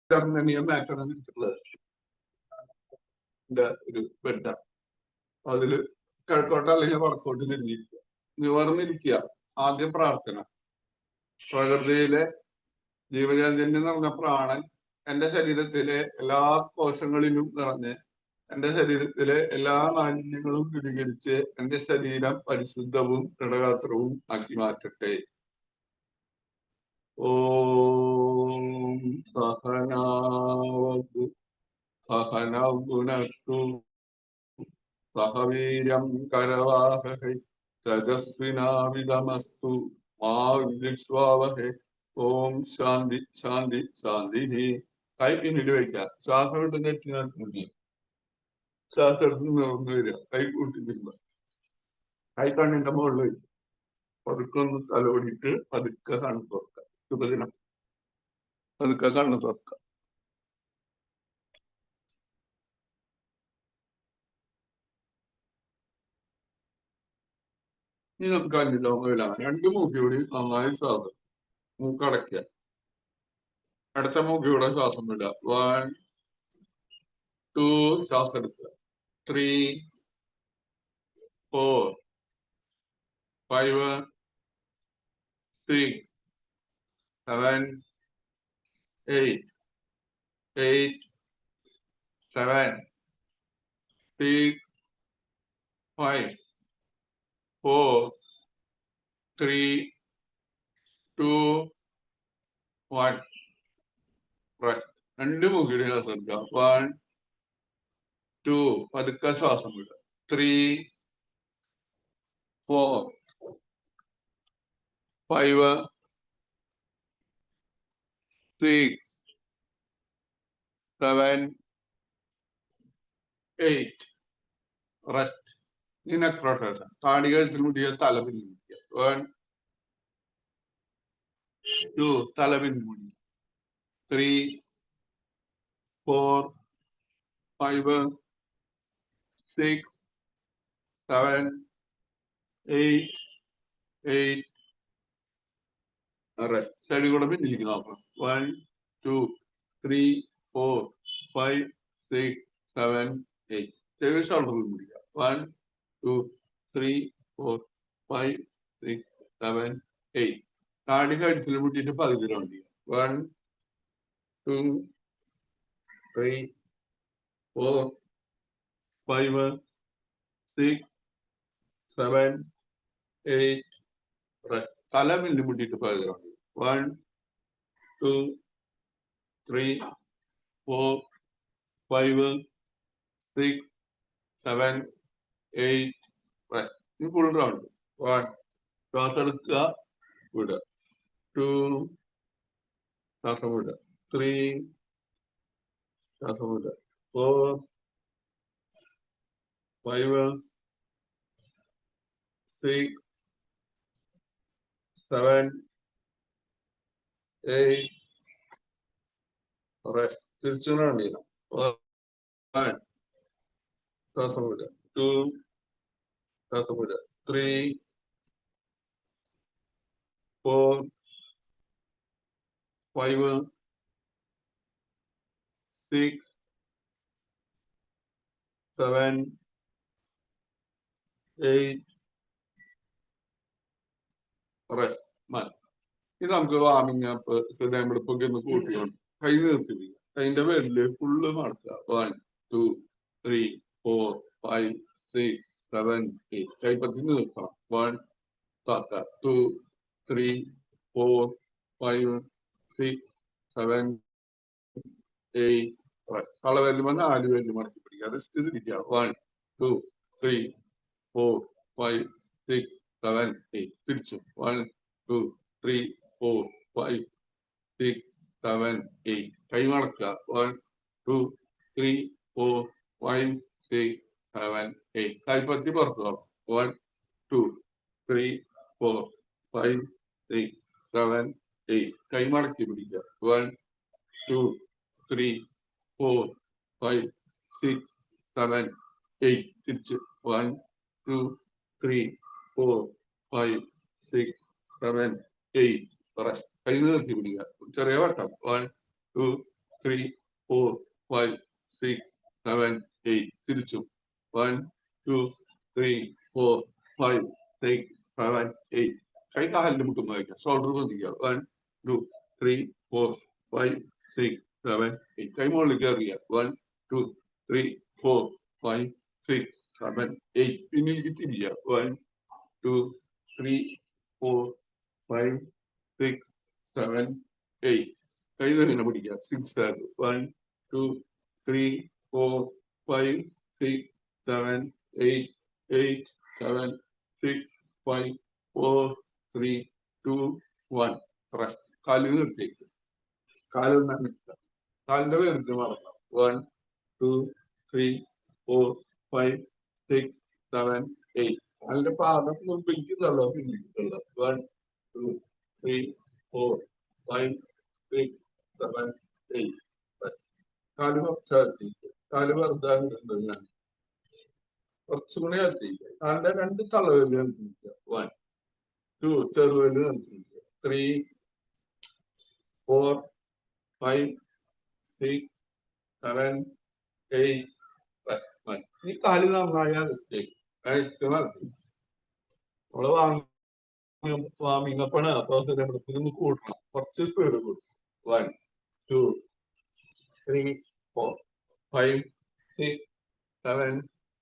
മാറ്റണം വെച്ചിട്ടുള്ളത് ഒരു ബെഡ. അതില് കിഴക്കോട്ട് അല്ലെങ്കിൽ വടക്കോട്ട് തിരിഞ്ഞിരിക്കുക, നിവർന്നിരിക്കുക. ആദ്യം പ്രാർത്ഥന. പ്രകൃതിയിലെ ജീവചൈതന്യം നിറഞ്ഞ പ്രാണൻ എന്റെ ശരീരത്തിലെ എല്ലാ കോശങ്ങളിലും നിറഞ്ഞ് എന്റെ ശരീരത്തിലെ എല്ലാ മാലിന്യങ്ങളും ദൂരീകരിച്ച് എന്റെ ശരീരം പരിശുദ്ധവും ദൃഢഗാത്രവും ആക്കി മാറ്റട്ടെ. ഓം സഹനാവതു സഹനൗ സഹവീര്യം കരവാഹൈ തേജസ്വിനാവിധമസ്തു മാ വിദ്വിഷാവഹൈ. ഓം ശാന്തി ശാന്തി ശാന്തി. കൈ പിന്നിൽ വയ്ക്കുക. ശ്വാസം എടുത്ത് നെറ്റി. ശ്വാസം എടുത്ത് നിറഞ്ഞു വരിക. കൈ കൂട്ടിത്തിരുമ്പ കൈ കണ്ണിന്റെ മുകളിൽ വയ്ക്കുക. പതുക്കൊന്ന് തലോടിയിട്ട് പതുക്കെ കണ്ണ് തുറക്കുക. ശുഭദിനം. പതുക്കെ കണ്ണ് തുറക്കുക. നിങ്ങൾക്ക് അഞ്ചിലോമില്ല. രണ്ട് മൂക്കിയോടെ നന്നായി ശ്വാസം മൂക്കടയ്ക്കുക. അടുത്ത മൂക്കിലൂടെ ശ്വാസം വിടുക. 1 2 ശ്വാസം എടുക്കുക. 3 4 5 6 7 8 8 7 6 5 4 3 2 1. റെസ്റ്റ്. രണ്ട് മൂക്കിയുടെ ശ്വാസം എടുക്കുക. 1 2 പതുക്കെ ശ്വാസം വിടുക. 3 4 5 6 7 8. റെസ്റ്റ്. Neck rotation. താടി കഴുത്തിൽ മുടിയ തല പിന്നിക്കുക. 1 2 തല പിന്മുടി. 3 4 5 6 7 8 8. റെസ്റ്റ്. സൈഡിൽ കൂടെ പിന്നിലേക്ക് നോക്കണം. 1 2 3 4 5 6 7 8. ചെവി ഷോൾഡറിൽ പിടിക്കുക. 1 2 3 4 5 6 7 8. താടി കഴുത്തിൽ മുട്ടിയിട്ട് പകുതി റൗണ്ട് ചെയ്യുക. 1 2 3 4 5 6 7 8. റെസ്റ്റ്. തല മില്ലി മുട്ടിയിട്ട് പകുതി റൗണ്ട് ചെയ്യുക. 1 2 3 4 5 6 7 8. റെസ്റ്റ്. ഈ ഫുൾ റൗണ്ട്. 1 ശ്വാസം എടുക്കുക, വിടുക. 2 ശ്വാസം വിടുക. 3 ശ്വാസം വിടുക. 4 5 6 7 8. റെസ്റ്റ്. തിരിച്ചു റൗണ്ട് ചെയ്യണം. 1 ശ്വാസം വിടുക. 2 ശ്വാസം വിടുക. 3 4 5 6 7 8. റെസ്റ്റ്. ഇത് നമുക്ക് വാമിങ് അപ്പ്, ഹൃദയമിടിപ്പൊക്കെ ഒന്ന് കൂട്ടിക്കൊണ്ട് കൈ നിർത്തിപ്പിക്കുക. കൈന്റെ പേരില് ഫുള്ള് മടക്കുക. 1 2 3 4 5 6 7 8. കൈപ്പത്തി നിർത്തണം. 1 2 3 4 5 6 7 8. കളവെല്ലുമ്പോ 4 പേരിൽ മടക്കി പിടിക്കുക. റെസ്റ്റ് തിരിക്കുക. 1 2 3 4 5 6 7 8. തിരിച്ചു. 1 2 3 4 5 6 7 8. കൈ മടക്കുക. 1 2 3 4 5 6 7 8. കൈപ്പത്തി പുറത്തു പോകണം. 1 2 3 4 5 6 7 8. കൈ മടക്കി പിടിക്കുക. 1 2 3 4 5 6 7 8. തിരിച്ച്. 1 2 3 4 5 6 7 8. റെസ്റ്റ്. കൈ നിർത്തി പിടിക്കുക. ചെറിയ വട്ടം. 1 2 3, 4, 5, 6, 7, 8. തിരിച്ചു 1, 2, 3, 4, 5, 6, 7, 8. കൈ കാലിന്റെ മുട്ടും വയ്ക്കാം. ഷോൾഡർ പൊന്തിക്കുക 1, 2, 3, 4, 5, 6, 7, 8. കൈ മുകളിലേക്ക് എറിയുക 1, 2, 3, 4, 5, 6, 7, 8. പിന്നിലേക്ക് തിരിയുക 1, 2, 3, 4, 5, 6, 7, 8. കൈ തന്നെ പിടിക്കുക 6 ആക്കുക 1, 2, 3, 4, 5, 6, 7, 8, 8, 7, 6, 5, 4, 3, 2, 1. റെസ്റ്റ്. കാലിൽ നിർത്തിയേക്ക്. കാലിൽ നിൽക്കുക. കാലിന്റെ വേർത്ത് മറക്കാം 1, 2, 3, 4, 5, 6, 7, 8. അതിന്റെ പാദം മുമ്പിലേക്ക് തള്ളോ പിന്നിലേക്ക് തള്ളോ 1, 2, 3, 4, 5, 6, 7, 8. കാല് കുറച്ചകത്തേക്ക്. കാല് വെറുതെ ഞാൻ കുറച്ചുകൂടി അകത്തേക്ക്. കാലിന്റെ 2 തള്ളവിരല് നിർത്തിക്കുക 1, 2 ചെറുവിരല് നിർത്തിക്കുക 3, 4, 5, 6, 7, 8. ഈ കാല് നന്നായി അകത്തേക്ക്. നമ്മള് വാമിങ്ങപ്പാണ്. അപ്പൊ ഒന്ന് കൂട്ടണം. കുറച്ച് സ്പീഡ് കൂട്ടും 1, 2, 3, 4, 5, 6, 7,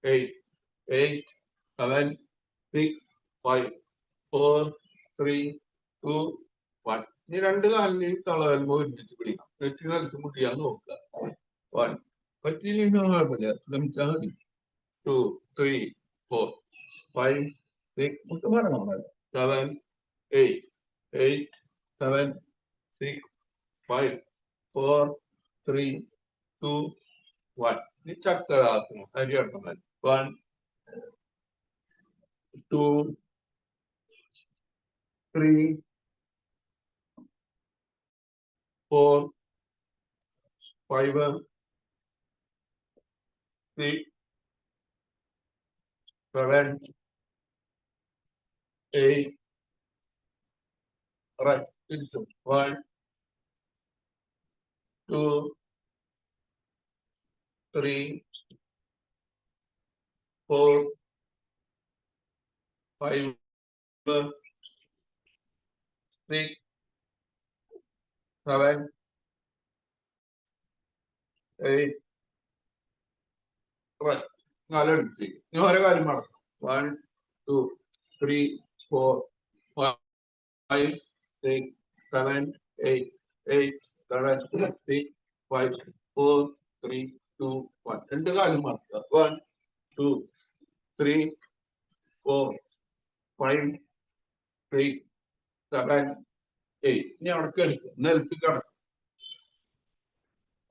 8, 8, 7, 6, 5, 4, 3, 2, 1. ഇനി 2 കാലിനെയും തളവൽമോ ഒരുമിച്ച് പിടിക്കാം. നെറ്റി നിലത്ത് മുട്ടിയാൽ നോക്കുക 1. പറ്റിയില്ലെങ്കിൽ കുഴപ്പമില്ല, ശ്രമിച്ചാൽ മതി 2, 3, 4, 5, 6. മുട്ട് മടങ്ങാൻ 7, 8, 8, 7, 6, 5, 4, 3, 2, 1. ഈ ചക്രാസനം അരിയട്ടം 1, 2, 3, 4, 5, 6, 7, 8. റെസ്റ്റ്. തിരിച്ചു 1, 2, 3, 4, 5, 6, 7, 8. റെസ്റ്റ്. കാലെടുത്ത് ഇനി ഓരോ കാര്യം മടക്കാം 1, 2, 3, 4, 5, 6, 7, 8, 8, 7, 6, 5, 4, 3, 2, 1. 2 കാലും മടക്കുക 1, 2, 3, 4, 5, 6, 7, 8. ഇനി അവിടെ കിടക്കുക. നിലത്ത് കിടക്കും.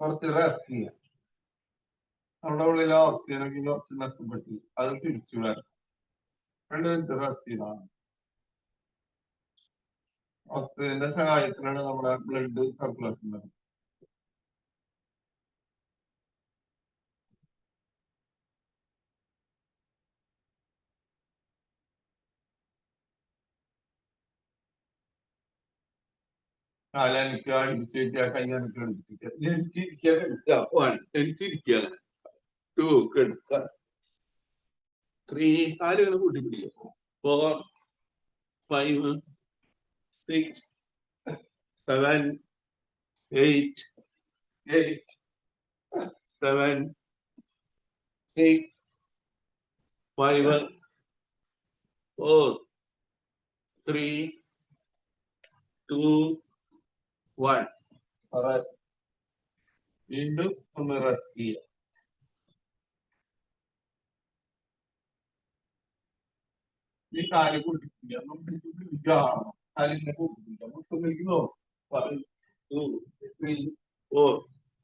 കുറച്ച് റെസ്റ്റ് ചെയ്യാം. നമ്മുടെ ഉള്ളിൽ ഓക്സിജനൊക്കെ കുറച്ച് നഷ്ടപ്പെട്ടു. അത് തിരിച്ചു വരണം. 2 മിനിറ്റ് റെസ്റ്റ് ചെയ്താണ്. ഓക്സിജന്റെ സഹായത്തിലാണ് നമ്മുടെ ബ്ലഡ് സർക്കുലേഷൻ വരുന്നത്. കാലനക്ക് അടിച്ചിരിക്കുക, കയ്യാനക്ക് അടിച്ചിരിക്കുക, എനിച്ചിരിക്കുക, എടുക്കുക 1, എനിച്ചിരിക്കുക 2, എടുക്കുക 3, കാലുകൾ കൂട്ടിപ്പിടിക്കുക 4, 5, 6, 7, 8, 8, 7, 6, 5, 4, 3, 2, 1. വീണ്ടും ഒന്ന് റെസ്റ്റ് ചെയ്യുക. ഈ കാല് കൂട്ടിപ്പിടിക്കുക. കാലിങ്ങനെ കൂട്ടിപ്പിടിക്കുക. മുട്ടൊന്നിലേക്ക് നോക്കും 1, 2, 3, 4,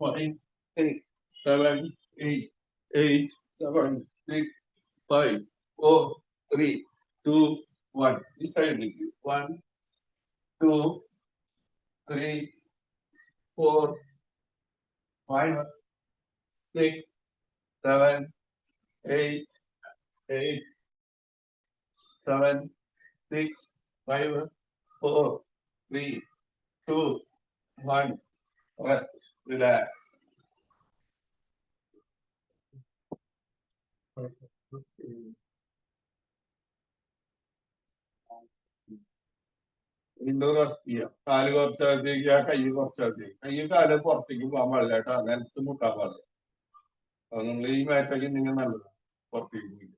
5, 6, 7, 8, 8, 7, 6, 5, 4, 3, 2, 1. ഈ സൈഡിലേക്ക് 1, 2, 3, 4, 5, 6, 7, 8, 8, 7, 6, 5, 4, 3, 2, 1. Rest. Relax. വീണ്ടും റെസ്റ്റ് ചെയ്യാം. കാല് കുറച്ചകത്തേക്ക്, കൈ കുറച്ചകത്തേക്ക്. കൈ കാല് പുറത്തേക്ക് പോകാൻ പാടില്ല കേട്ടോ, നിലത്ത് മുട്ടാൻ പാടില്ല. അത് നമ്മൾ ഈ മാറ്റൊക്കെ ഉണ്ടെങ്കിൽ നല്ലതാണ്. പുറത്തേക്ക് പോയി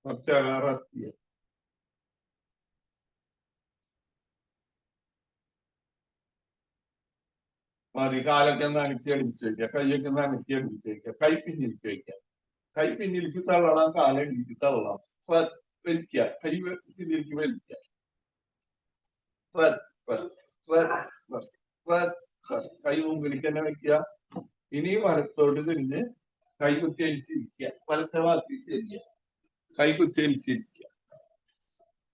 കുറച്ചേരം റെസ്റ്റ് ചെയ്യാം. മതി. കാലൊക്കെ ഒന്ന് അനക്കി അടിപ്പിച്ച് വയ്ക്കുക, കൈയൊക്കെ ഒന്ന് അനക്കി അടിപ്പിച്ച് വയ്ക്കുക, കൈ പിന്നിലേക്ക് വയ്ക്കുക. കൈ പിന്നിലേക്ക് തള്ളണം, കാലടിക്ക് തള്ളണം. വലിക്കുക, കൈ പിന്നിലേക്ക് വലിക്കുക. കൈ മുമ്പിലേക്ക് തന്നെ വെക്കുക. ഇനി വലത്തോട്ട് തിരിഞ്ഞ് കൈ കുത്തിയരിച്ചിരിക്കുക, വലത്തെ ഭാഗത്ത് തിരിക്കുക, കൈ കുത്തിയരിച്ചിരിക്കുക.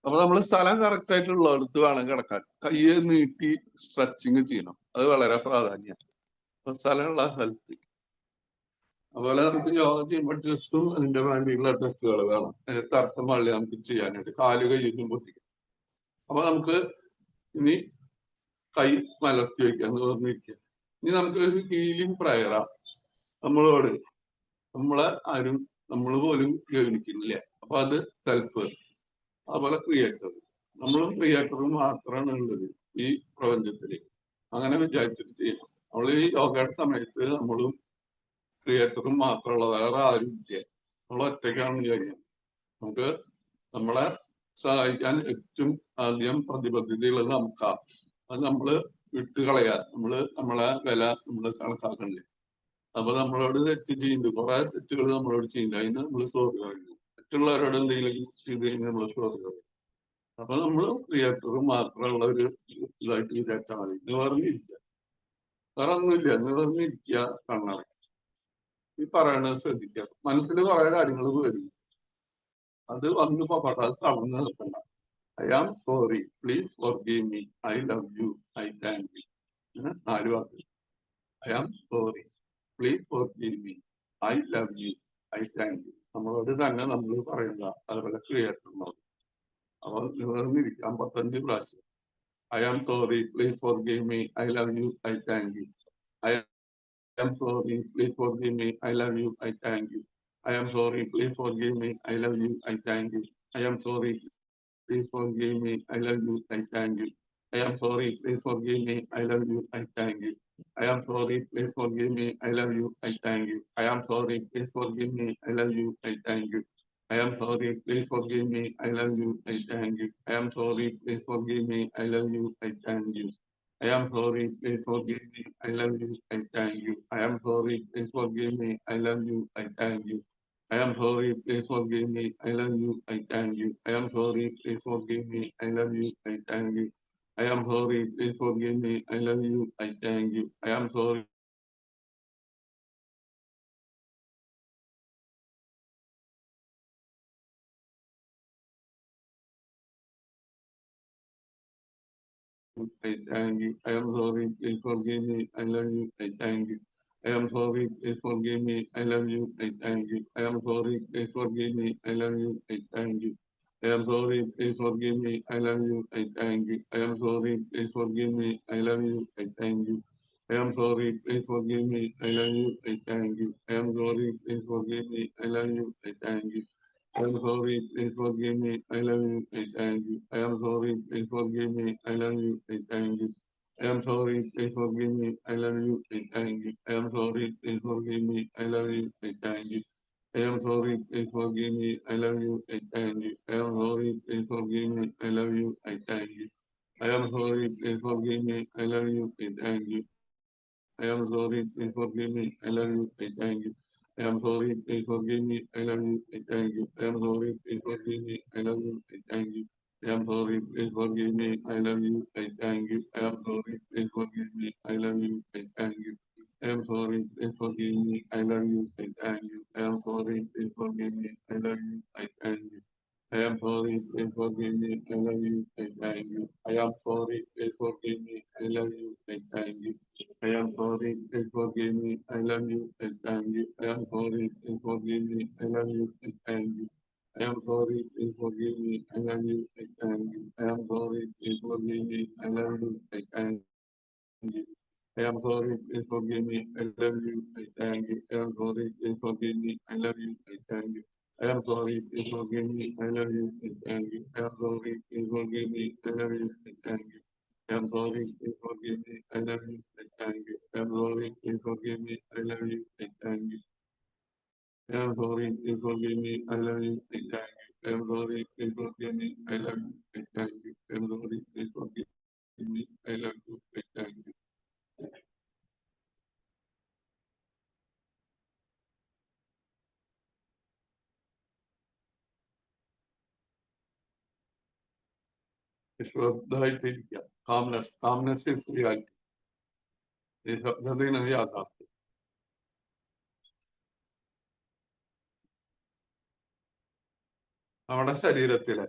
അപ്പൊ നമ്മൾ സ്ഥലം കറക്റ്റ് ആയിട്ടുള്ളടത്ത് വേണം കിടക്കാൻ. കയ്യെ നീട്ടി സ്ട്രെച്ചിങ് ചെയ്യണം, അത് വളരെ പ്രാധാന്യമാണ്. അപ്പൊ സ്ഥലമുള്ള സ്ഥലത്ത്. അതുപോലെ നമുക്ക് യോഗ ചെയ്യുമ്പോൾ ടെസ്റ്റും അതിന്റെ വേണ്ടിയുള്ള ടെസ്റ്റുകൾ വേണം. അതിനകത്ത് അർത്ഥം വളരെ നമുക്ക് ചെയ്യാനായിട്ട് കാല് കയ്യൊന്നും പൊട്ടിക്കും. അപ്പൊ നമുക്ക് ഇനി കൈ മലർത്തി വയ്ക്കുക, നിവർന്നിരിക്കുക. ഇനി നമുക്ക് ഒരു ഹീലിംഗ് പ്രയറാ നമ്മളോട് ആരും നമ്മൾ പോലും ഗവനിക്കുന്നില്ല. അപ്പൊ അത് സെൽഫ്, അതുപോലെ ക്രിയേറ്റർ. നമ്മളും ക്രിയേറ്ററും മാത്രമാണ് ഉള്ളത് ഈ പ്രപഞ്ചത്തില്. അങ്ങനെ വിചാരിച്ചിട്ട് ചെയ്യണം. നമ്മൾ ഈ യോഗയുടെ സമയത്ത് നമ്മളും ക്രിയേറ്ററും മാത്രമുള്ള, വേറെ ആരും ഇല്ല. നമ്മൾ ഒറ്റയ്ക്കാണെന്ന് വിചാരിക്കണം. നമുക്ക് നമ്മളെ സഹായിക്കാൻ ഏറ്റവും ആദ്യം പ്രതിബദ്ധതയുള്ളത് നമുക്കാണ്. അത് നമ്മള് വിട്ടുകളയാൻ, നമ്മളെ വില കണക്കാക്കണ്ടേ. അപ്പൊ നമ്മളോട് തെറ്റ് ചെയ്യുന്നുണ്ട്, കുറെ തെറ്റുകൾ നമ്മളോട് ചെയ്യുന്നുണ്ട്, അതിന് നമ്മൾ സോറി പറയുന്നു. മറ്റുള്ളവരോട് എന്തെങ്കിലും ചെയ്ത് കഴിഞ്ഞാൽ നമ്മൾ സോറി പറയും. അപ്പൊ നമ്മൾ ക്രിയേറ്ററും മാത്രമുള്ള ഒരു ഇതായിട്ട് വിചാരിച്ചാൽ മതി. നിവർന്നിരിക്കുക, വേറെ ഒന്നുമില്ല. നിവർന്നിരിക്കുക, കണ്ണടയ്ക്കുക. ഈ പറയണത് ശ്രദ്ധിക്കുക. മനസ്സിൽ കുറെ കാര്യങ്ങൾ വരും, അത് വന്നു പോകട്ടെ, അത് തളർന്നു നിൽക്കണ്ട. I am sorry, please forgive me, I love you, I thank you. 4 വാക്ക്. I am sorry, please forgive me, I love you, I thank you. നമ്മളോട് തന്നെ നമ്മൾ പറയുക. അതുപോലെ ക്രിയേറ്റർ. അപ്പൊ നിവർന്നിരിക്കാം 55 പ്രാവശ്യം. I am sorry, please forgive me, I love you, I thank you. I am sorry, please forgive me, I love you, I thank you. I am sorry, please forgive me, I love you, I thank you. I am sorry, please forgive me, I love you, I thank you. I am sorry, please forgive me, I love you, I thank you. I am sorry, please forgive me, I love you, I thank you. I am sorry, please forgive me, I love you, I thank you. I am sorry, please forgive me, I love you, I thank you. I am sorry, please forgive me, I love you, I thank you. I am sorry, please forgive me, I love you, I thank you. I am sorry, please forgive me, I love you, I thank you. I am sorry, please forgive me, I love you, I thank you. I am sorry, please forgive me, I love you, I thank you. I am sorry, please forgive me, I love you, I thank you. I am sorry. I thank you. I am sorry, please forgive me, I love you, I thank you. I am sorry, please forgive me, I love you, I thank you. I am sorry, please forgive me, I love you, I thank you. I am sorry, please forgive me, I love you, I thank you. I am sorry, please forgive me, I love you, I thank you. I am sorry, please forgive me, I love you, I thank you. I am sorry, please forgive me, I love you, I thank you. I am sorry, please forgive me, I love you, I thank you. I am sorry, please forgive me, I love you, I thank you. I am sorry, please forgive me, I love you, I thank you. I am sorry, please forgive me, I love you, I thank you. I am sorry, please forgive me, I love you, I thank you. I am sorry, please forgive me, I love you, I thank you. I am sorry, please forgive me, I love you, I thank you. I am sorry, please forgive me, I love you, I thank you. I am sorry, please forgive me, I love you, I thank you. I am sorry, please forgive me, I love you, I thank you. I am sorry, please forgive me, I love you, I thank you. I am sorry, please forgive me, I love you, I thank you. I am sorry, please forgive me, I love you, I thank you. I am sorry, please forgive me, I love you, I thank you. I am sorry, please forgive me, I love you, I thank you. I am sorry, please forgive me, I love you, I thank you. I am sorry, please forgive me, I love you, I thank you. I am sorry, please forgive me, I love you, I thank you. I am sorry, please forgive me, I love you, I thank you. I am sorry, please forgive me, I love you, I thank you. I am sorry, please forgive me, I love you, I thank you. I am sorry, please forgive me, I love you, I thank you. I am sorry, please forgive me, I love you, thank you. I am sorry, please forgive me, I love you, thank you. I am sorry, please forgive me, I love you, thank you. I am sorry, please forgive me, I love you, thank you. I am sorry, please forgive me, I love you, thank you. I am sorry, please forgive me, I love you, thank you. I am sorry, please forgive me, I love you, thank you. ശ്രദ്ധായിട്ടിരിക്കുക. Calmness is reality. നിശബ്ദതയാണ് യാഥാർത്ഥ്യം. നമ്മുടെ ശരീരത്തിലെ,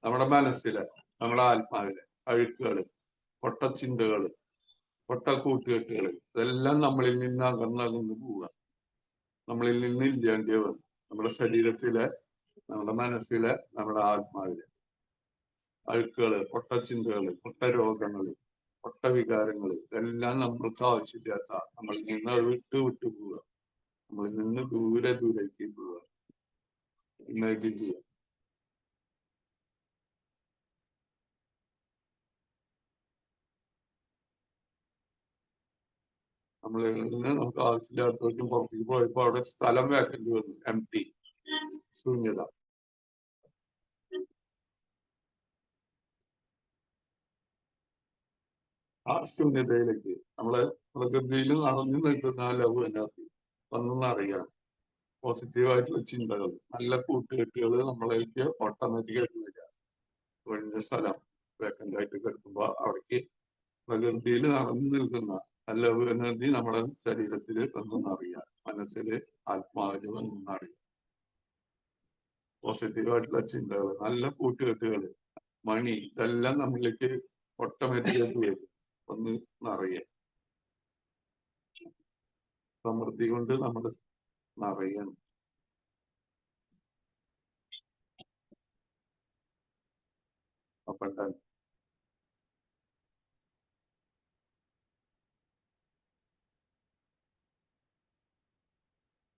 നമ്മുടെ മനസ്സിലെ, നമ്മുടെ ആത്മാവിലെ അഴുക്കുകള്, പൊട്ടച്ചിന്തകള്, പൊട്ട കൂട്ടുകെട്ടുകള് ഇതെല്ലാം നമ്മളിൽ നിന്ന് അകന്നകന്ന് പോവുക. നമ്മളിൽ നിന്ന് ഇല്ലാണ്ടിയ വന്നു. നമ്മുടെ ശരീരത്തിലെ, നമ്മുടെ മനസ്സിലെ, നമ്മുടെ ആത്മാവിലെ അഴുക്കുകള്, പൊട്ടച്ചിന്തകള്, പൊട്ട രോഗങ്ങള്, പൊട്ട വികാരങ്ങള് ഇതെല്ലാം നമ്മൾക്ക് ആവശ്യമില്ലാത്ത നമ്മളിൽ നിന്ന് അത് വിട്ടു പോവുക. നമ്മളിൽ നിന്ന് ദൂരേക്ക് പോവുക. ഇമാജിൻ ചെയ്യുക. നമ്മളിൽ നിന്ന് നമുക്ക് ആവശ്യമില്ലാത്തവർക്കും പുറത്തേക്ക് പോയപ്പോ അവിടെ സ്ഥലം വേക്കൻറ്റ് വന്നു. എംപ്റ്റി, ശൂന്യത. ആ ശൂന്യതയിലേക്ക് നമ്മളെ പ്രകൃതിയിൽ നിറഞ്ഞു നിൽക്കുന്ന ലവ് എനർജി ഒന്നും അറിയാം. പോസിറ്റീവായിട്ടുള്ള ചിന്തകൾ, നല്ല കൂട്ടുകെട്ടുകൾ നമ്മളേക്ക് ഓട്ടോമാറ്റിക്കായിട്ട് വരിക. ഒഴിഞ്ഞ സ്ഥലം വേക്കൻ്റ് ആയിട്ട് കിടക്കുമ്പോൾ അവിടേക്ക് പ്രകൃതിയിൽ നിറഞ്ഞു നിൽക്കുന്ന ലവ് എനർജി നമ്മുടെ ശരീരത്തിൽ വന്നറിയാം, മനസ്സില് ആത്മാവില് വന്നറിയാം. പോസിറ്റീവായിട്ടുള്ള ചിന്തകൾ, നല്ല കൂട്ടുകെട്ടുകൾ, മണി ഇതെല്ലാം നമ്മളിലേക്ക് ഓട്ടോമാറ്റിക്കായിട്ട് വരും. ഒന്ന് നിറയാം. സമൃദ്ധി കൊണ്ട് നമ്മൾ നിറയണം. അപ്പം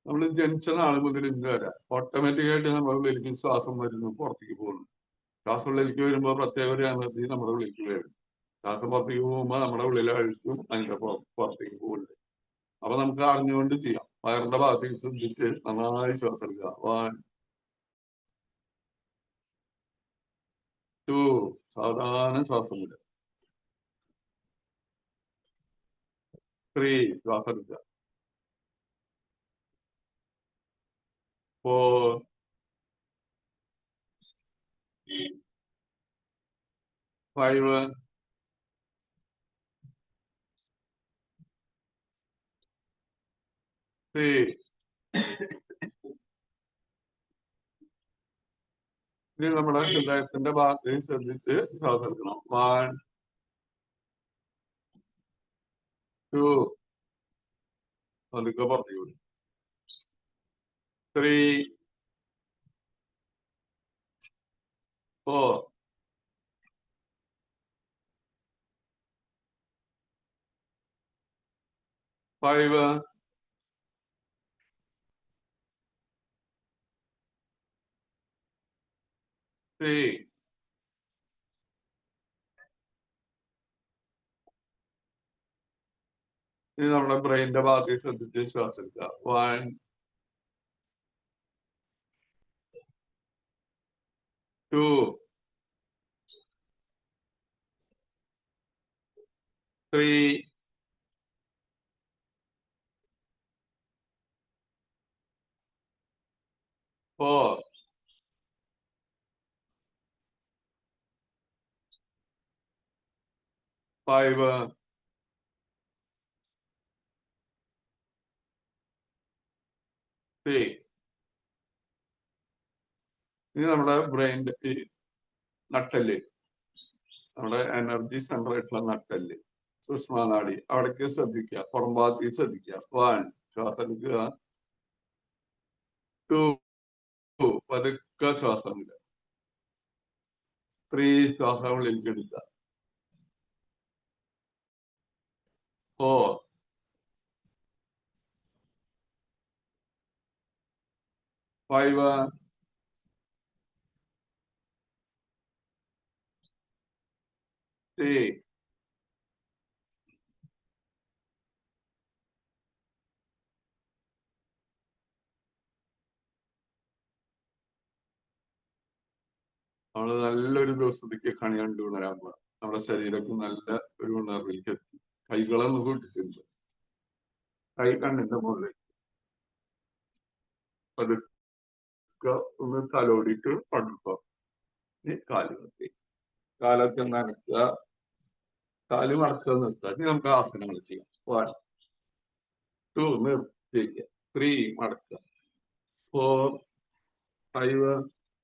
നമ്മൾ ജനിച്ച നാൾ മുതൽ ഇന്ന് വരെ ഓട്ടോമാറ്റിക്കായിട്ട് നമ്മുടെ ഉള്ളിലേക്ക് ശ്വാസം വരുന്നു, പുറത്തേക്ക് പോകുന്നു. ശ്വാസം ഉള്ളിലേക്ക് വരുമ്പോൾ പ്രത്യേക ഒരു എനർജി നമ്മുടെ ഉള്ളിലേക്ക് വരും. ശ്വാസം പുറത്തേക്ക് പോകുമ്പോൾ നമ്മുടെ ഉള്ളിലെ അഴുക്കും അതിന്റെ പുറത്തേക്ക് പോകുന്നുണ്ട്. അപ്പൊ നമുക്ക് അറിഞ്ഞുകൊണ്ട് ചെയ്യാം. വയറിന്റെ ഭാഗത്തേക്ക് ശ്രദ്ധിച്ച് നന്നായി ശ്വാസം എടുക്കുക. 1, 2 സാധാരണ ശ്വാസം വിടുക. 3 ശ്വാസം എടുക്കുക. 4, 5, 6. ഇനി നമ്മുടെ ഹൃദയത്തിന്റെ ഭാഗത്ത് ശ്രദ്ധിച്ച് ശ്വാസം എടുക്കണം. 1, 2 പതുക്കെ പുറത്തേക്ക് വിടും. 3, 4, 5, 6. ഇനി നമ്മുടെ ബ്രെയിനിന്റെ ഭാഗത്തേക്ക് ശ്രദ്ധിച്ച് ശ്വാസം എടുക്കുക. 1, 2, 3, 4, 5, 6. ഇനി നമ്മുടെ ബ്രെയിനിന്റെ ഈ നട്ടല്, നമ്മുടെ എനർജി സെന്റർ ആയിട്ടുള്ള നട്ടല്, സുഷ്മാനാടി അവിടേക്ക് ശ്രദ്ധിക്കുക. പുറം ഭാഗത്തേക്ക് ശ്രദ്ധിക്കുക. 1 ശ്വാസം എടുക്കുക. 2 പതുക്കെ ശ്വാസം വിടുക. 3 ശ്വാസം ഉള്ളിലേക്ക് എടുക്കുക. 4, 5, 6, നമ്മള് നല്ലൊരു ദിവസത്തേക്ക് കണി കണ്ടു ഉണരാൻ പോവാ. നമ്മുടെ ശരീരത്തിൽ നല്ല ഒരു ഉണർവിലേക്ക് എത്തി. കൈകളൊന്ന് കൂട്ടിട്ടുണ്ട്. കൈ കണ്ണിന്റെ മുകളിൽ പതുക്കെ ഒന്ന് തലോടിയിട്ട് പടുക്കുക. കാല് നിർത്തി, കാലൊക്കെ നനക്കുക, കാല് മടക്കുക, നിർത്തുക. ഇനി നമുക്ക് ആസനങ്ങൾ ചെയ്യാം. 1, 2 നിർത്തിക്കുക, 3 മടക്കുക, 4, 5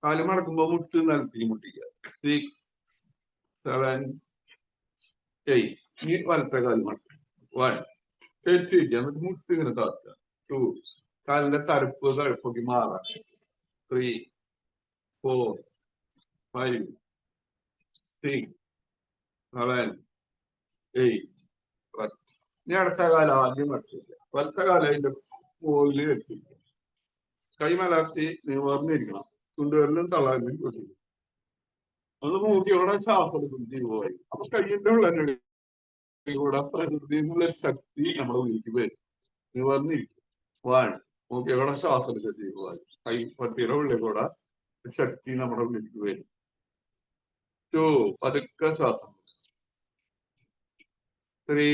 കാല് മടക്കുമ്പോ മുട്ട് നിലത്തേക്ക് മുട്ടിക്കുക, 6, 7, 8 ഇനി വലത്തെ കാല് മടക്കുക, 1 തെറ്റിരിക്കുക, എന്നിട്ട് മുട്ട് ഇങ്ങനെ താത്തുക, 2 കാലിന്റെ തടുപ്പൊക്കെ മാറാം, 3, 4, 5, 6, 7, 8 ഇനി അടുത്ത കാലം ആദ്യം മടക്കുക, വലത്തെ കാലം അതിന്റെ മുകളിൽ വെക്കുക, കൈ മലർത്തി നിവർന്നിരിക്കണം, ചുണ്ടുകളിലും തള്ളാനും കൊണ്ടിരിക്കും. ഒന്ന് മൂക്കിയോടെ ശ്വാസം പോയി. അപ്പൊ കൈയിന്റെ ഉള്ളതിനോട് കൂടെ പ്രകൃതിയിലുള്ള ശക്തി നമ്മുടെ ഉള്ളിലേക്ക് വരും. നിവർന്നിരിക്കും. 1 മൂക്കിയോടെ ശ്വാസം പോയി. കൈ പട്ടിയുടെ ഉള്ളിൽ കൂടെ ശക്തി നമ്മുടെ ഉള്ളിലേക്ക് വരും. 2 പതുക്കെ ശ്വാസം. 3,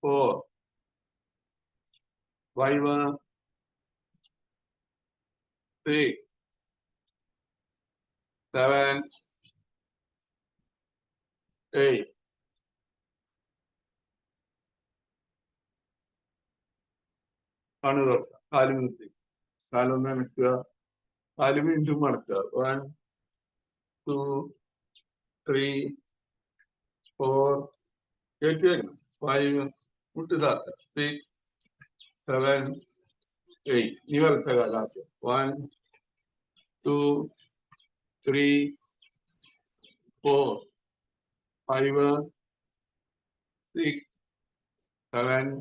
4, 5, 6, 7, 8 കണ്ണു തുറക്കുക, കാല് നിർത്തി, കാലൊന്ന് അനക്കുക, കാല് വീണ്ടും മടക്കുക, 1, 2, 3, 4 കയറ്റി വരണം, 5 മുട്ട് താക്കുക, 6, 7, 8 ഇനി വലത്തെ കാലാക്കുക, 1, 2, 3, 4, 5, 6, 7,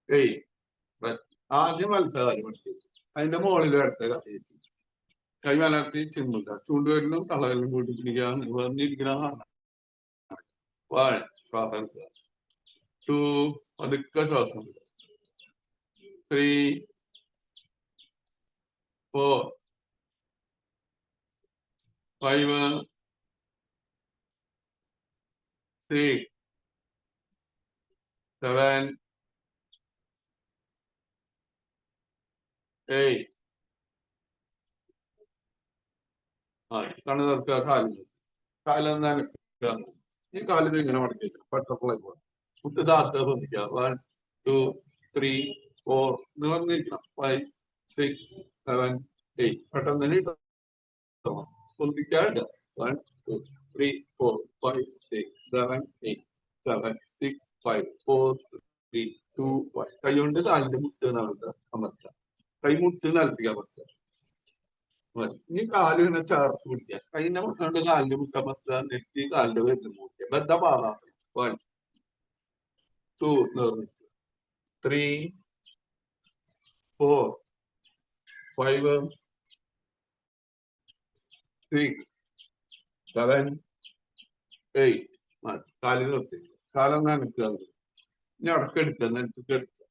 8 ആദ്യം വലത്തെ കാര്യം മടക്കി, അതിന്റെ മുകളിൽ അടുത്ത കാര്യം കൈ മലർത്തി ചിമ്മുക, ചൂണ്ടുവരലും തള്ളവരലും കൂട്ടി പിടിക്കുക, നിവർന്നിരിക്കണം. 1 ശ്വാസം എടുക്കുക, 2 പതുക്കെ ശ്വാസം എടുക്കുക, 3, 4, 5, 6, 7, 8 കണ്ണു തുറക്കുക, കാലൊന്ന് അനക്കുക, ഈ കാലിന് ഇങ്ങനെ മടക്കി ബട്ടർഫ്ലൈ പോലെ മുട്ട് താത്ത പൊന്തിക്കുക, 1, 2, 3, 4 നിവർന്നിരിക്കണം, 5, 6, 7, 8 പെട്ടെന്ന് പൊന്തിക്കാണ്ട് 1, 2, 3, 4, 5, 6, 7, 8 7, 6, 5, 4, 3, 2, 1 കൈ കൊണ്ട് കാലിന്റെ മുട്ട് അമർത്തുക, കൈ മുട്ട് നിലത്തേക്ക് അമർത്തുക. ഇനി കാല് ഇങ്ങനെ ചേർത്ത് പിടിക്കുക, കൈന്റെ മുട്ട കാലിന്റെ മുട്ട അമർത്തുക, നെറ്റി കാലിന്റെ വരുന്ന മുട്ടിക്കുക, ബദ്ധപാദാസനം. 1, 2 നിർമ്മിക്കുക, 3, 4, 5, 6, 7, 8 കാലിൽ നിർത്തി, കാലൊന്ന് അനക്കുക, ഇനി അടക്കെടുക്കുക, നെറ്റൊക്കെ എടുക്കുക.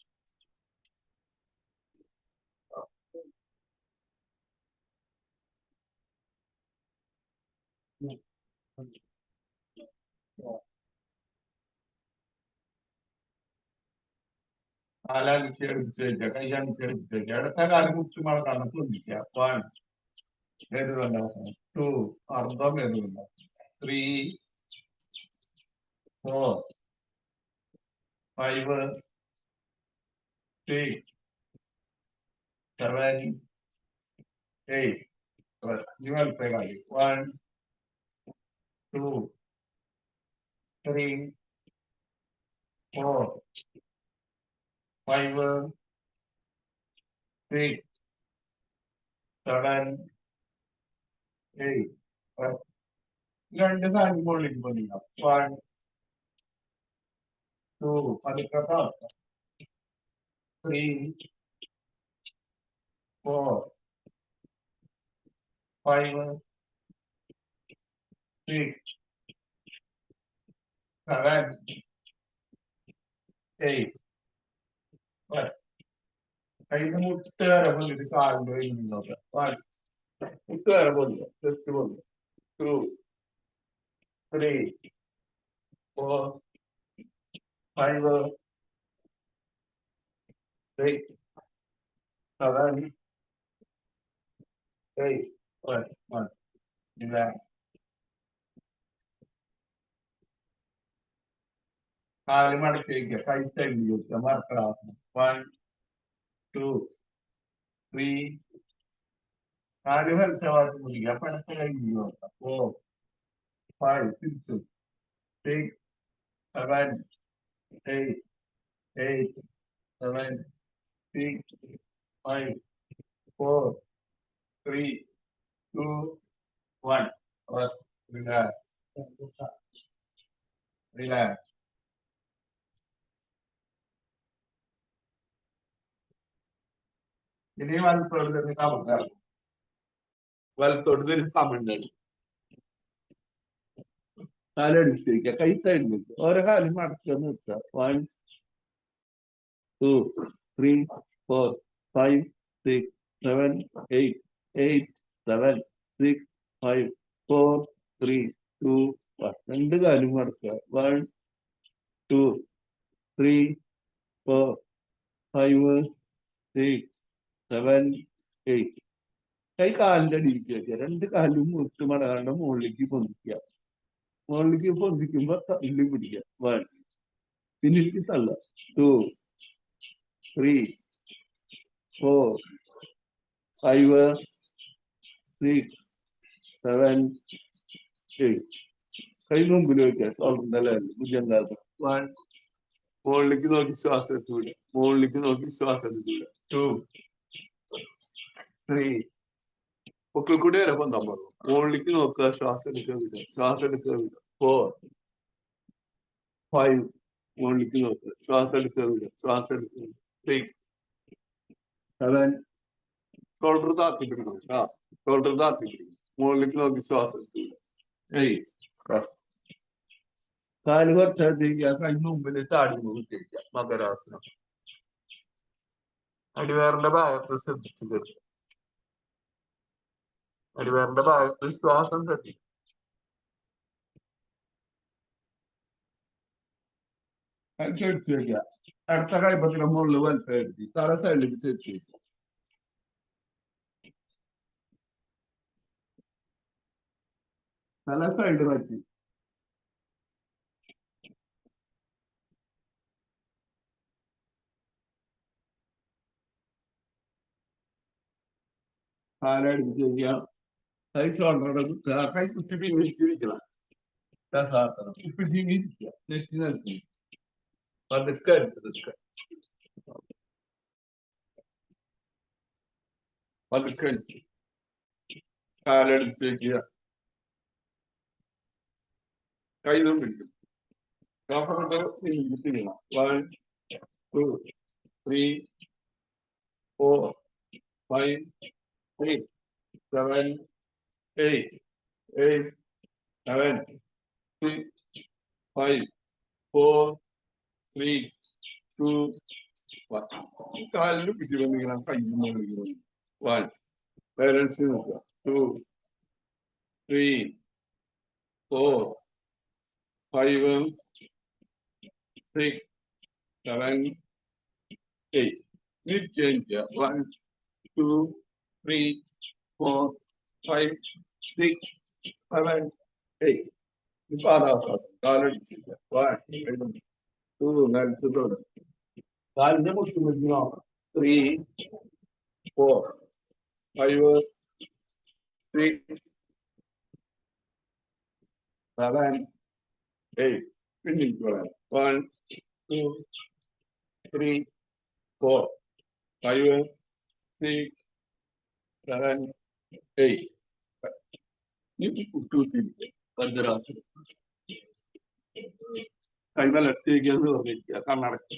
കാലടിച്ചെടുത്തേക്കുക, കൈ അടിച്ചെടുത്തേക്കുക, അടുത്ത കാലം കുത്തി മടക്കാണ് ശ്രദ്ധിക്കുക. 1 മേരുദണ്ഡാസനം, 2 അർദ്ധ മേരുദണ്ഡാസനം, 3, 4, 5, 6, 7, 8 ഇനി വലത്തെ കാല്, 1, 2, 3, 4, 5, 6, 7, 8 രണ്ട് കാലും മുകളിലേക്ക് പൊന്നിക്കാം, 1, 2 പതുക്കെ 3, 4, 5, 6, 7, 8. കയ്യിൽ മുട്ടുകാരെ പോലെ കാലിന്റെ കയ്യിൽ നോക്കാം. മുട്ടുകാരെ പോലെ ജസ്റ്റ് പോലെ 2, 3, 4, 5, 6, 7, 8. Relax. കാല് മടക്കി വയ്ക്കുക. കൈ സൈഡിൽ വയ്ക്കുക. മറക്കണം. 1, 2, 3. കാല് വലത്തെ ഭാഗത്ത് പിടിക്കുക. അപ്പൊ അടുത്ത കൈ നോക്കാം. 4, 5, 6, 7, 8, 7, 6, 5, 4, 3, 2, 1. Relax. Relax. ഇനി വലത്തോട്ട് കമക്കാം. വലത്തോട്ട് തിരിച്ചാൽ കാലടിച്ചിരിക്കുക. കൈ സൈഡിൽ നിൽക്കുക. ഓരോ കാലും മടക്കുക നിർത്തുക. 1, 2, 3, 4, 5, 6, 7, 8, 7, 6, 5, 4, 3, 2, 1. രണ്ട് കാലും മടക്കുക. 1, 2, 3, 4, 5, 6, 7, 8. കൈ കാലിന്റെ അടിയിലേക്ക് വയ്ക്കുക. രണ്ട് കാലും മുട്ട് മടകാണ്ട് മുകളിലേക്ക് പൊന്തിക്കുക. മുകളിലേക്ക് പൊന്തിക്കുമ്പോ തള്ളി പിടിക്കുക. 1, പിന്നിലേക്ക് തള്ളുക. 2, 3, 4, 5, 6, 7, 8. കൈ മുമ്പിൽ വയ്ക്കുക. ഷോൾഡറിന്റെ ലെവലിൽ ഭുജങ്കാന്തം. 1, മുകളിലേക്ക് നോക്കി ശ്വാസം എടുത്തുവിടുക. മുകളിലേക്ക് നോക്കി ശ്വാസം എടുത്തുവിടുക. 2, 3. പൊക്കിൾ കൂടി വരെ പൊന്താൻ പാടും. മുകളിലേക്ക് നോക്കുക. ശ്വാസം എടുക്കുക വിടുക. ശ്വാസം എടുക്കുക വിടുക. 4, 5. മുകളിലേക്ക് നോക്കുക. ശ്വാസം എടുക്കുക വിടുക. ശ്വാസം എടുക്കുക വിടുക. 3, 7. ഷോൾഡർ താത്തി പിടിക്കണം. ഷോൾഡർ താത്തി പിടിക്കണം. മുകളിലേക്ക് നോക്കി ശ്വാസം എടുക്കുക വിടുക. 8. കാല് കുറച്ചെടുത്തേക്ക് കഴിഞ്ഞ മുമ്പിൽ താടി മുഖത്തേക്ക് മകരാസനം. അടിവേറിന്റെ ഭാഗത്ത് ശ്രദ്ധിച്ചു തീർക്കുക. അടിവേറിന്റെ ഭാഗത്ത് ശ്വാസം ശ്രദ്ധിക്കും. ചെടിച്ചു വയ്ക്കുക. അടുത്ത കൈപ്പത്തിന്റെ മുകളിൽ വലുപ്പെടുത്തി തല സൈഡിലേക്ക് ചെടിച്ചു വയ്ക്കുക. തല സൈഡ് വച്ച് കാലടിച്ച് വയ്ക്കുക. കൈ ഷോൾഡറുടെ കൈ കുത്തി പിന്നിരിക്കണം. കുത്തി പിന്നിരിക്കുക. നെറ്റി നിൽക്കുക. പതുക്കെ എടുത്ത് നിൽക്കുക. പതുക്കെ കാലടിച്ച് വയ്ക്കുക. കൈ പിടിക്കും. തിരിയണം. 1, 2, 3, 4, 5, 6, 7, 8, 7, 6, 5, 4, 3, 2, 1. കാലിന് പിടി വന്നിരിക്കണം. കയ്യിൽ വന്നിരിക്കണം. 1. ബാലൻസ് നോക്കുക. 2, 3, 4, 5, 6, 7, 8. Change. 1, 2, 3, 4, 5, 6, 7, 8. കാലടിച്ചില്ല. 1, 2, നിലത്തോട് കാലിന്റെ മുട്ടി വെച്ച് 3, 4, 5, 6, 7, 8. പിന്നിലേക്ക് വരാം. 1, 2, 3, 4, 5, 6, 7, 8. കുട്ടിയിരിക്കുക. ഭദ്രാസനം. കൈമലത്തേക്കെന്ന് പറഞ്ഞിരിക്കുക. കണ്ണടക്കുക.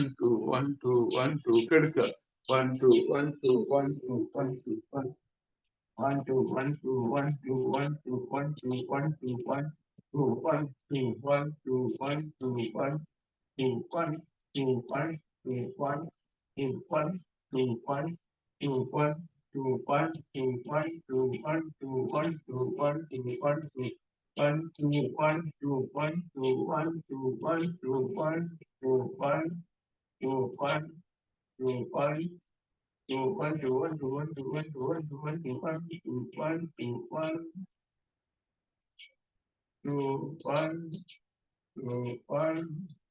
1 2 1 2 1 2 കിടക്കുക 1 2 1 2 1 2 1 2 1 2 1 2 1 2 1 2 1 2 1 2 1 2 1 2 1 2 1 2 1 2 1 2 1 2 1 2 1 2 1 2 1 2 1 2 1 2 1 2 1 2 1 2 1 2 1 2 1 2 1 2 1 2 1 2 1 2 1 2 1 2 1 2 1 2 1 2 1 2 1 2 1 2 1 2 1 2 1 2 1 2 1 2 1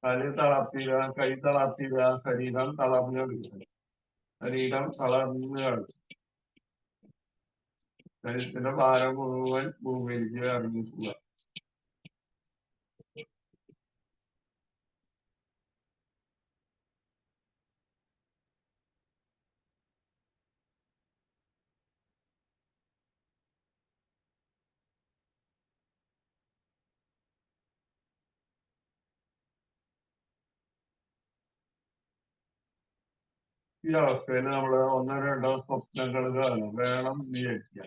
തല തളർത്തുക കൈ തളർത്തുക ശരീരം തളർന്നു കിടക്കുക ശരീരം തളർന്നു കിടക്കുക ശരീരത്തിന്റെ ഭാരം മുഴുവൻ ഭൂമിയിലേക്ക് ഇറങ്ങിക്കുക ഈ അവസ്ഥയിൽ നമ്മള് ഒന്നോ രണ്ടോ സ്വപ്നങ്ങൾ കാണും വേണം എന്ന് വിചാരിക്കുക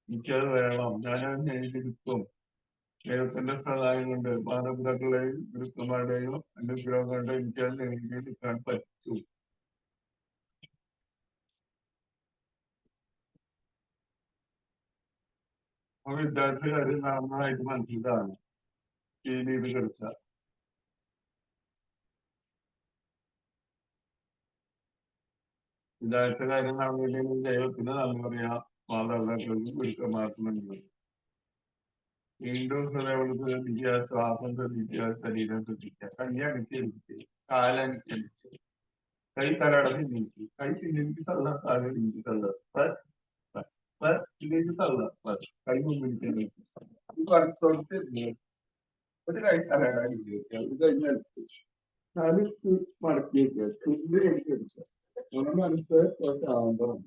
എനിക്കത് വേണം ഞാനത് നേടിയെടുക്കും ദൈവത്തിന്റെ സഹായം കൊണ്ട് മാതാപിതാക്കളെയും ഗുരുക്കന്മാരുടെയും അനുഗ്രഹം കൊണ്ട് എനിക്കത് നേടിയെടുക്കാൻ പറ്റും ആ വിദ്യാർത്ഥി കാര്യം നന്നായിട്ട് മനസ്സിലാണ് ഈ രീതി കളിച്ച വിചാരിച്ച കാര്യം നടന്നില്ലെങ്കിൽ ദൈവത്തിന് നന്ദി പറയാം മാതാപിതാക്കൾക്കും ഗുരുക്കന്മാർക്കും നന്ദി വീണ്ടും ഹൃദയവെളുപ്പ് ശ്രദ്ധിക്കുക ശ്വാസം ശ്രദ്ധിക്കുക ശരീരം ശ്രദ്ധിക്കുക കഞ്ഞി അടിച്ചെടുക്കുക കാലടിച്ചടിച്ച് കൈ തലടച്ച് നീക്കി കൈ പിന്നിലേക്ക് തള്ള കാല് നീക്കി തള്ള ഇതിലേക്ക് തള്ള കൈ മുന്നിലേക്ക് നീക്കി പറഞ്ഞിട്ട് ഒരു കൈ തലട ഇത് കഴിഞ്ഞെടുത്ത് തലിച്ച് മടക്കിയിട്ട് ചുണ്ട് എനിക്ക് എടുക്കുക നമ്മുടെ മനസ്സ് കുറച്ചാവുമ്പോഴാണ്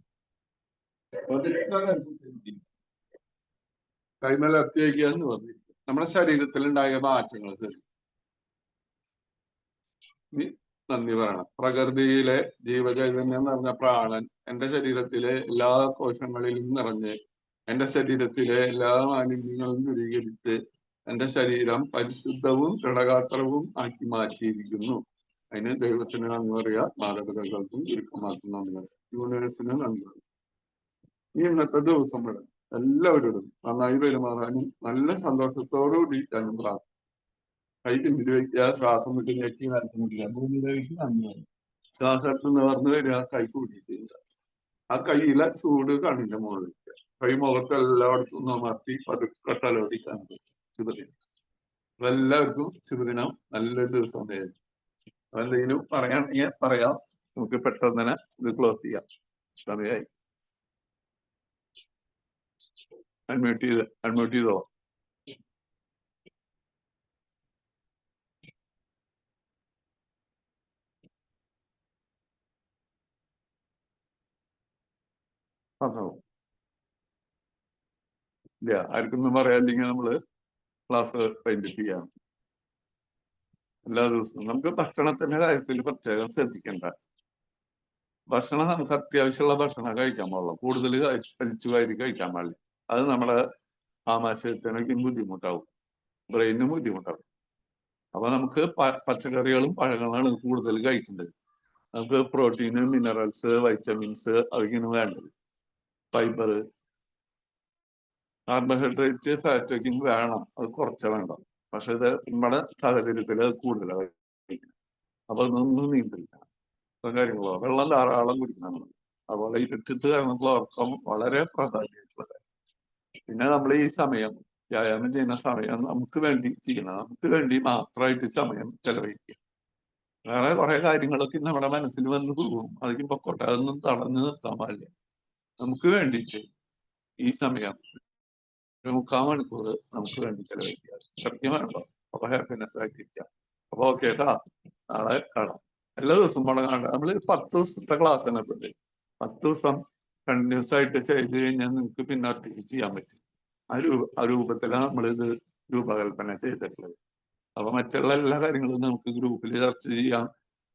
കൈമേൽ അത്യാഹിക്കുക എന്ന് പറഞ്ഞിരിക്കും നമ്മുടെ ശരീരത്തിൽ ഉണ്ടായ മാറ്റങ്ങൾ നന്ദി പറയണം പ്രകൃതിയിലെ ജീവചൈതന്യം എന്ന് പറഞ്ഞ പ്രാണൻ എന്റെ ശരീരത്തിലെ എല്ലാ കോശങ്ങളിലും നിറഞ്ഞ് എന്റെ ശരീരത്തിലെ എല്ലാ മാലിന്യങ്ങളും ദൂരീകരിച്ച് എന്റെ ശരീരം പരിശുദ്ധവും ദൃഢഗാത്രവും ആക്കി മാറ്റിയിരിക്കുന്നു അതിന് ദൈവത്തിന് നന്ദി പറയുക മാതാപിതാക്കൾക്കും ഗുരുക്കന്മാർക്കും നന്ദി പറയുക യൂണിവേഴ്സിന് നന്ദി പറയുക ഈ ഇന്നത്തെ ദിവസം വരെ എല്ലാവരോടും നന്നായി പെരുമാറാനും നല്ല സന്തോഷത്തോടുകൂടി ഞാനും പ്രാർത്ഥിക്കും കൈ പിന്നിൽ വയ്ക്കുക ശ്വാസം വിട്ട് ഞെക്കി നടത്തുന്നില്ല ഭൂമിയിലേക്ക് നന്ദി ശ്വാസം എടുത്ത് നിവർന്ന് വരിക കൈ കൂട്ടിയിട്ടില്ല ആ കൈയിലെ ചൂട് കണ്ണിന്റെ മുകളിൽ വയ്ക്കുക കൈ മുഖത്ത് എല്ലായിടത്തും അമർത്തി പതുക്കെ തലോടിക്കാൻ ശുഭദിനം എല്ലാവർക്കും ശുഭദിനം നല്ലൊരു ദിവസം എന്തെങ്കിലും പറയാണെങ്കിൽ പറയാം. നമുക്ക് പെട്ടെന്ന് തന്നെ ഇത് ക്ലോസ് ചെയ്യാം. സമയമായി. അൺമ്യൂട്ട് ചെയ്തോ. പറഞ്ഞോ. ഇല്ല, ആർക്കൊന്നും പറയാനില്ലെങ്കിൽ നമ്മള് ക്ലാസ് വൈൻഡപ്പ് ചെയ്യാം. എല്ലാ ദിവസവും നമുക്ക് ഭക്ഷണത്തിന്റെ കാര്യത്തിൽ പ്രത്യേകം ശ്രദ്ധിക്കേണ്ട. ഭക്ഷണം നമുക്ക് അത്യാവശ്യമുള്ള ഭക്ഷണം കഴിക്കാൻ പാടുള്ളൂ. കൂടുതൽ വലിച്ചു വാരി കഴിക്കാൻ പാടില്ല. അത് നമ്മുടെ ആമാശയത്തിനൊക്കെ ബുദ്ധിമുട്ടാവും, ബ്രെയിനും ബുദ്ധിമുട്ടാവും. അപ്പൊ നമുക്ക് പച്ചക്കറികളും പഴങ്ങളാണ് കൂടുതൽ കഴിക്കേണ്ടത്. നമുക്ക് പ്രോട്ടീന്, മിനറൽസ്, വൈറ്റമിൻസ് അതൊക്കെയാണ് വേണ്ടത്. ഫൈബർ, കാർബോഹൈഡ്രേറ്റ്, ഫാറ്റ് ഒക്കെ വേണം. അത് കുറച്ച് വേണ്ട. പക്ഷെ ഇത് നമ്മുടെ സാഹചര്യത്തിൽ അത് കൂടുതലാണ്. അപ്പൊ അതൊന്നും നീന്തില്ല. കാര്യങ്ങളോ വെള്ളം ധാരാളം കുടിക്കണം. അതുപോലെ ഇരുട്ടത്ത് കിടന്നുള്ള ഉറക്കം വളരെ പ്രാധാന്യമായിട്ടുള്ളത്. പിന്നെ നമ്മൾ ഈ സമയം വ്യായാമം ചെയ്യുന്ന സമയം നമുക്ക് വേണ്ടി ചെയ്യണം. നമുക്ക് വേണ്ടി മാത്രമായിട്ട് സമയം ചെലവഴിക്കുക. വേറെ കുറെ കാര്യങ്ങളൊക്കെ നമ്മുടെ മനസ്സിൽ വന്ന് പോകും. അതൊക്കെ പൊക്കോട്ടെ, അതൊന്നും തടഞ്ഞു നിർത്താൻ പാടില്ല. നമുക്ക് വേണ്ടിയിട്ട് ഈ സമയം 3/4 മണിക്കൂർ നമുക്ക് വേണ്ടി ചെലവഴിക്കുക. സത്യമാണല്ലോ. അപ്പൊ ഹാപ്പിനെസ് ആയിട്ടിരിക്കാം. അപ്പൊ ഓക്കെ കേട്ടാ, നാളെ കാണാം. എല്ലാ ദിവസവും മുടങ്ങാണ്ട് നമ്മൾ 10 ദിവസത്തെ ക്ലാസ് തന്നെ ഇപ്പൊ 10 ദിവസം കണ്ടിന്യൂസ് ആയിട്ട് ചെയ്ത് കഴിഞ്ഞാൽ നിങ്ങൾക്ക് പിന്നെ ഒറ്റയ്ക്ക് ചെയ്യാൻ പറ്റും. ആ രൂപത്തിലാണ് നമ്മളിത് രൂപകൽപ്പന ചെയ്തിട്ടുള്ളത്. അപ്പൊ മറ്റുള്ള എല്ലാ കാര്യങ്ങളും നമുക്ക് ഗ്രൂപ്പിൽ ചർച്ച ചെയ്യാം,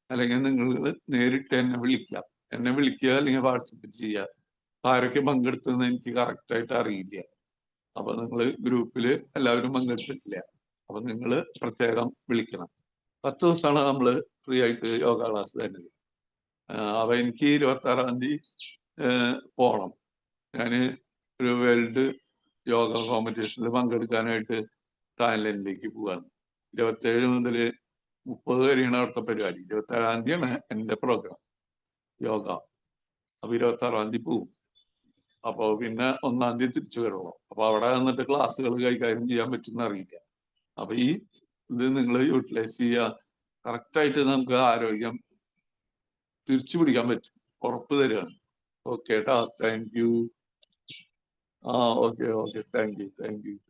അല്ലെങ്കിൽ നിങ്ങൾ നേരിട്ട് എന്നെ വിളിക്കാം. എന്നെ വിളിക്കുക അല്ലെങ്കിൽ വാട്സപ്പ് ചെയ്യുക. ആരൊക്കെ പങ്കെടുത്തെന്ന് എനിക്ക് കറക്റ്റ് ആയിട്ട് അറിയില്ല. അപ്പൊ നിങ്ങൾ ഗ്രൂപ്പിൽ എല്ലാവരും പങ്കെടുത്തിട്ടില്ല. അപ്പൊ നിങ്ങൾ പ്രത്യേകം വിളിക്കണം. 10 ദിവസമാണ് നമ്മൾ ഫ്രീ ആയിട്ട് യോഗ ക്ലാസ് തരുന്നത്. അപ്പൊ എനിക്ക് 26-ാം തീയതി പോകണം. ഞാന് ഒരു വേൾഡ് യോഗ കോമ്പറ്റീഷനിൽ പങ്കെടുക്കാനായിട്ട് തായ്ലൻഡിലേക്ക് പോവാണ്. 27 മുതൽ 30 വരെയാണ് അവിടുത്തെ പരിപാടി. 27-ാം തീയതിയാണ് എന്റെ പ്രോഗ്രാം യോഗ. അപ്പൊ 26-ാം തീയതി പോവും. അപ്പൊ പിന്നെ 1-ാം തീയതി തിരിച്ചു വരുള്ളൂ. അപ്പൊ അവിടെ വന്നിട്ട് ക്ലാസ്സുകൾ കൈകാര്യം ചെയ്യാൻ പറ്റുമെന്ന് അറിയില്ല. അപ്പൊ ഈ ഇത് നിങ്ങൾ യൂട്ടിലൈസ് ചെയ്യുക. കറക്റ്റായിട്ട് നമുക്ക് ആരോഗ്യം തിരിച്ചു പിടിക്കാൻ പറ്റും, ഉറപ്പ് തരികയാണ്. ഓക്കെ ട്ടാ, thank you. Okay thank you.